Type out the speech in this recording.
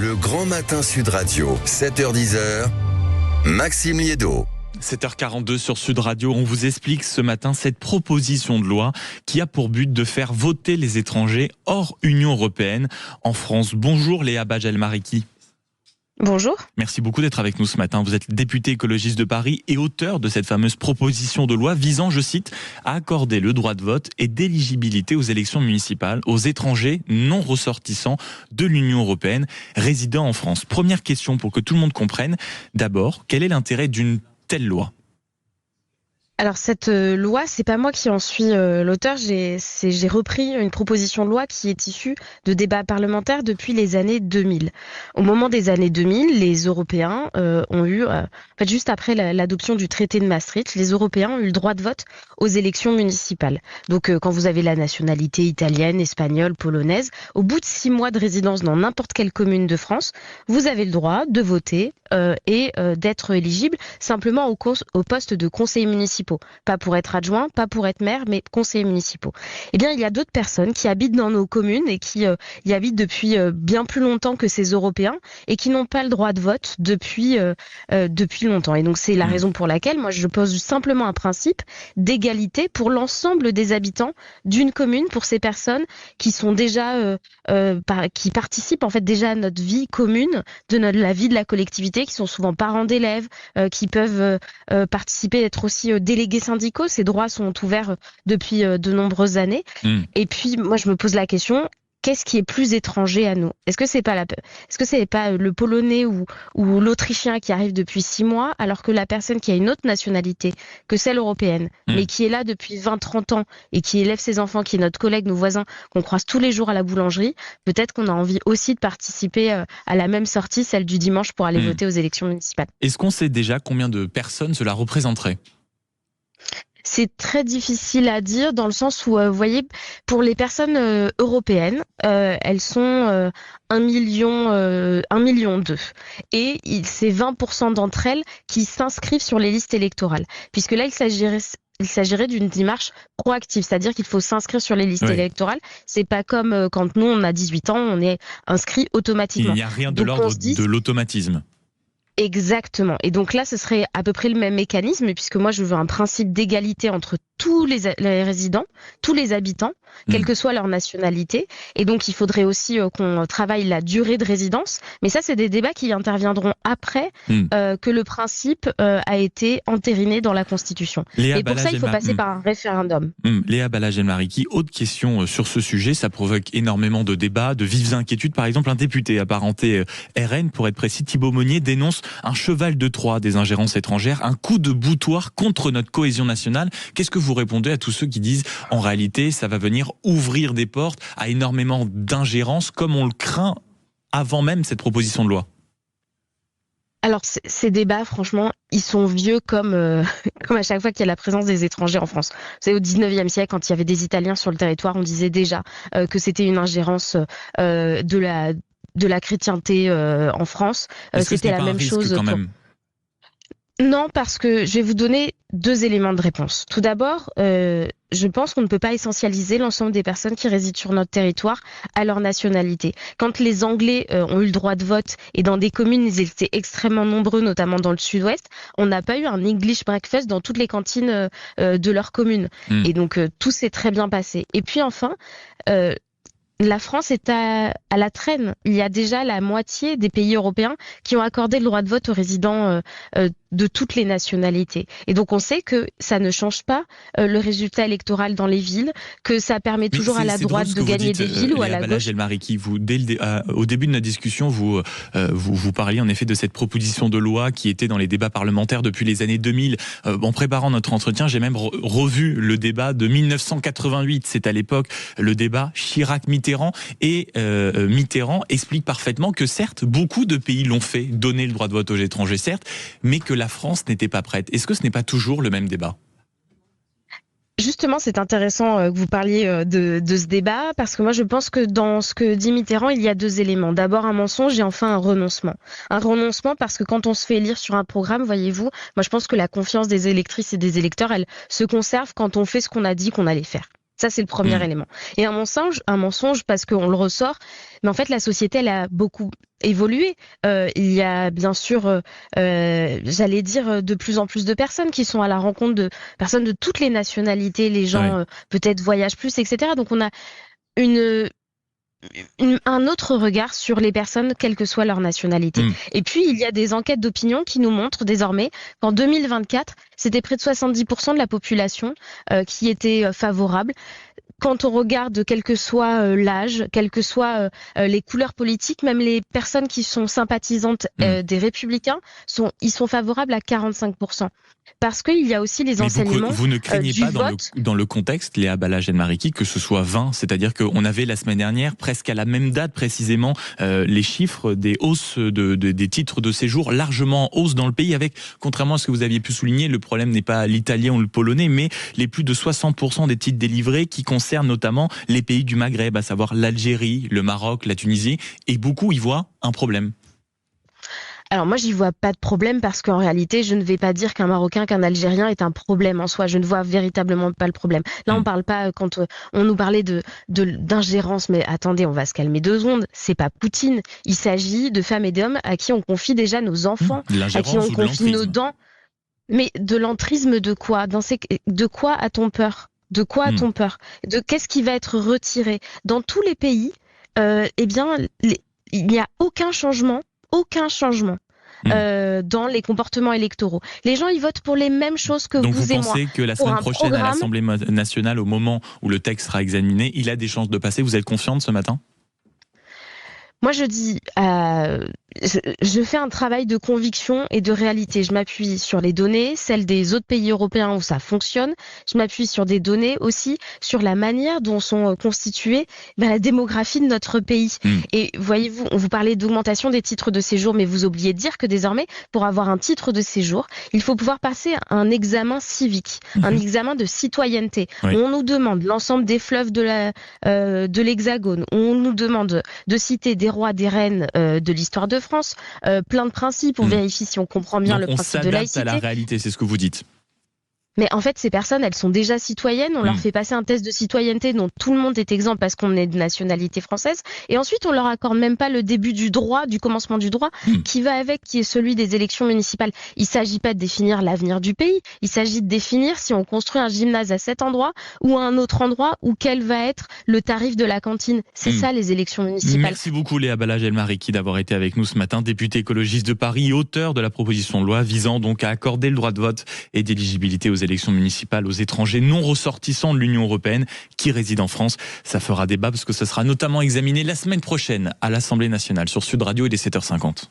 Le Grand Matin Sud Radio, 7h-10h, Maxime Liédo. 7h42 sur Sud Radio, on vous explique ce matin cette proposition de loi qui a pour but de faire voter les étrangers hors Union européenne en France. Bonjour Léa Bajel-Mariki. Bonjour. Merci beaucoup d'être avec nous ce matin. Vous êtes députée écologiste de Paris et auteur de cette fameuse proposition de loi visant, je cite, à accorder le droit de vote et d'éligibilité aux élections municipales aux étrangers non ressortissants de l'Union européenne résidant en France. Première question pour que tout le monde comprenne. D'abord, quel est l'intérêt d'une telle loi ? Alors cette loi, c'est pas moi qui en suis l'auteur, j'ai repris une proposition de loi qui est issue de débats parlementaires depuis les années 2000. Au moment des années 2000, les Européens ont eu, juste après l'adoption du traité de Maastricht, les Européens ont eu le droit de vote aux élections municipales. Donc quand vous avez la nationalité italienne, espagnole, polonaise, au bout de 6 mois de résidence dans n'importe quelle commune de France, vous avez le droit de voter et d'être éligible simplement au poste de conseiller municipal. Pas pour être adjoint, pas pour être maire, mais conseillers municipaux. Eh bien, il y a d'autres personnes qui habitent dans nos communes et qui y habitent depuis bien plus longtemps que ces Européens et qui n'ont pas le droit de vote depuis longtemps. Et donc, c'est la raison pour laquelle moi, je pose simplement un principe d'égalité pour l'ensemble des habitants d'une commune, pour ces personnes qui sont déjà, qui participent en fait déjà à notre vie commune, la vie de la collectivité, qui sont souvent parents d'élèves, qui peuvent participer, être aussi délégués syndicaux. Ces droits sont ouverts depuis de nombreuses années. Et puis, moi, je me pose la question, qu'est-ce qui est plus étranger à nous ? Est-ce que c'est pas le Polonais ou l'Autrichien qui arrive depuis 6 mois, alors que la personne qui a une autre nationalité que celle européenne, mais qui est là depuis 20-30 ans et qui élève ses enfants, qui est notre collègue, nos voisins, qu'on croise tous les jours à la boulangerie, peut-être qu'on a envie aussi de participer à la même sortie, celle du dimanche, pour aller voter aux élections municipales. Est-ce qu'on sait déjà combien de personnes cela représenterait ? C'est très difficile à dire dans le sens où, vous voyez, pour les personnes européennes, elles sont 1 million 2. Et c'est 20% d'entre elles qui s'inscrivent sur les listes électorales. Puisque là, il s'agirait d'une démarche proactive, c'est-à-dire qu'il faut s'inscrire sur les listes électorales. C'est pas comme quand nous, on a 18 ans, on est inscrit automatiquement. Il n'y a rien de l'ordre de l'automatisme. Exactement. Et donc là, ce serait à peu près le même mécanisme, puisque moi, je veux un principe d'égalité entre tous les résidents, tous les habitants, quelle que soit leur nationalité. Et donc, il faudrait aussi qu'on travaille la durée de résidence. Mais ça, c'est des débats qui interviendront après que le principe a été entériné dans la Constitution. Et pour ça, il faut passer par un référendum. Léa Bajel-Mariki, autre question sur ce sujet. Ça provoque énormément de débats, de vives inquiétudes. Par exemple, un député apparenté RN, pour être précis, Thibault Monnier, dénonce un cheval de Troie des ingérences étrangères, un coup de boutoir contre notre cohésion nationale. Qu'est-ce que vous répondez à tous ceux qui disent en réalité ça va venir ouvrir des portes à énormément d'ingérences comme on le craint avant même cette proposition de loi ? Alors, ces débats, franchement, ils sont vieux comme à chaque fois qu'il y a la présence des étrangers en France. Vous savez, au 19e siècle, quand il y avait des Italiens sur le territoire, on disait déjà que c'était une ingérence de la chrétienté en France. C'était la même chose quand même. Non, parce que je vais vous donner 2 éléments de réponse. Tout d'abord, je pense qu'on ne peut pas essentialiser l'ensemble des personnes qui résident sur notre territoire à leur nationalité. Quand les Anglais ont eu le droit de vote et dans des communes, ils étaient extrêmement nombreux, notamment dans le sud-ouest, on n'a pas eu un English breakfast dans toutes les cantines de leur commune. Et donc, tout s'est très bien passé. Et puis enfin, la France est à la traîne. Il y a déjà la moitié des pays européens qui ont accordé le droit de vote aux résidents de toutes les nationalités. Et donc on sait que ça ne change pas le résultat électoral dans les villes, que ça permet toujours à la droite de gagner des villes ou à la gauche. Bajel-Mariki, vous, au début de notre discussion, vous parliez en effet de cette proposition de loi qui était dans les débats parlementaires depuis les années 2000. En préparant notre entretien, j'ai même revu le débat de 1988. C'est à l'époque le débat Chirac-Mitterrand. Et Mitterrand explique parfaitement que certes, beaucoup de pays l'ont fait, donner le droit de vote aux étrangers, certes, mais que la France n'était pas prête. Est-ce que ce n'est pas toujours le même débat ? Justement, c'est intéressant que vous parliez de ce débat, parce que moi je pense que dans ce que dit Mitterrand, il y a 2 éléments. D'abord un mensonge et enfin un renoncement. Un renoncement parce que quand on se fait élire sur un programme, voyez-vous, moi je pense que la confiance des électrices et des électeurs, elle se conserve quand on fait ce qu'on a dit qu'on allait faire. Ça, c'est le premier élément. Et un mensonge parce qu'on le ressort, mais en fait, la société, elle a beaucoup évolué. Il y a bien sûr, j'allais dire, de plus en plus de personnes qui sont à la rencontre de personnes de toutes les nationalités. Les gens, peut-être, voyagent plus, etc. Donc, on a un autre regard sur les personnes, quelle que soit leur nationalité. Et puis, il y a des enquêtes d'opinion qui nous montrent désormais qu'en 2024, c'était près de 70% de la population qui était favorable. Quand on regarde, quel que soit l'âge, quelles que soient les couleurs politiques, même les personnes qui sont sympathisantes des Républicains, ils sont favorables à 45%. Parce qu'il y a aussi les enseignements vous ne craignez du pas vote. Dans le contexte, Léa Balach-Mariki, que ce soit 20, c'est-à-dire qu'on avait la semaine dernière, presque à la même date précisément, les chiffres des hausses des titres de séjour largement en hausse dans le pays, avec, contrairement à ce que vous aviez pu souligner, le problème n'est pas l'italien ou le polonais, mais les plus de 60% des titres délivrés qui concernent notamment les pays du Maghreb, à savoir l'Algérie, le Maroc, la Tunisie, et beaucoup y voient un problème. Alors moi, j'y vois pas de problème parce qu'en réalité, je ne vais pas dire qu'un Marocain, qu'un Algérien est un problème en soi. Je ne vois véritablement pas le problème. Là, on parle pas, quand on nous parlait d'ingérence, mais attendez, on va se calmer 2 secondes. C'est pas Poutine. Il s'agit de femmes et d'hommes à qui on confie déjà nos enfants, à qui on confie nos dents. Mais de l'entrisme de quoi? De quoi a-t-on peur? De quoi a-t-on peur? De qu'est-ce qui va être retiré? Dans tous les pays, eh bien, il n'y a aucun changement dans les comportements électoraux. Les gens, ils votent pour les mêmes choses que Donc vous et moi. Donc vous pensez que la semaine prochaine à l'Assemblée nationale, au moment où le texte sera examiné, il a des chances de passer? Vous êtes confiante ce matin? Moi, je dis, je fais un travail de conviction et de réalité. Je m'appuie sur les données, celles des autres pays européens où ça fonctionne. Je m'appuie sur des données aussi sur la manière dont sont constituées la démographie de notre pays. Et voyez-vous, on vous parlait d'augmentation des titres de séjour, mais vous oubliez de dire que désormais, pour avoir un titre de séjour, il faut pouvoir passer un examen civique, un examen de citoyenneté. Où on nous demande l'ensemble des fleuves de l'Hexagone, où on nous demande de citer des rois, des reines de l'histoire de France, plein de principes, on vérifie si on comprend bien le principe de laïcité. On s'adapte à la réalité, c'est ce que vous dites. Mais en fait, ces personnes, elles sont déjà citoyennes. On leur fait passer un test de citoyenneté dont tout le monde est exempt parce qu'on est de nationalité française. Et ensuite, on leur accorde même pas le début du droit, du commencement du droit, qui va avec, qui est celui des élections municipales. Il s'agit pas de définir l'avenir du pays. Il s'agit de définir si on construit un gymnase à cet endroit ou à un autre endroit, ou quel va être le tarif de la cantine. C'est ça, les élections municipales. Merci beaucoup, Léa Balach-Mariki, d'avoir été avec nous ce matin, députée écologiste de Paris, auteur de la proposition de loi visant donc à accorder le droit de vote et d'éligibilité aux élections municipales aux étrangers non ressortissants de l'Union européenne qui résident en France. Ça fera débat parce que ça sera notamment examiné la semaine prochaine à l'Assemblée nationale sur Sud Radio. Il est 7h50.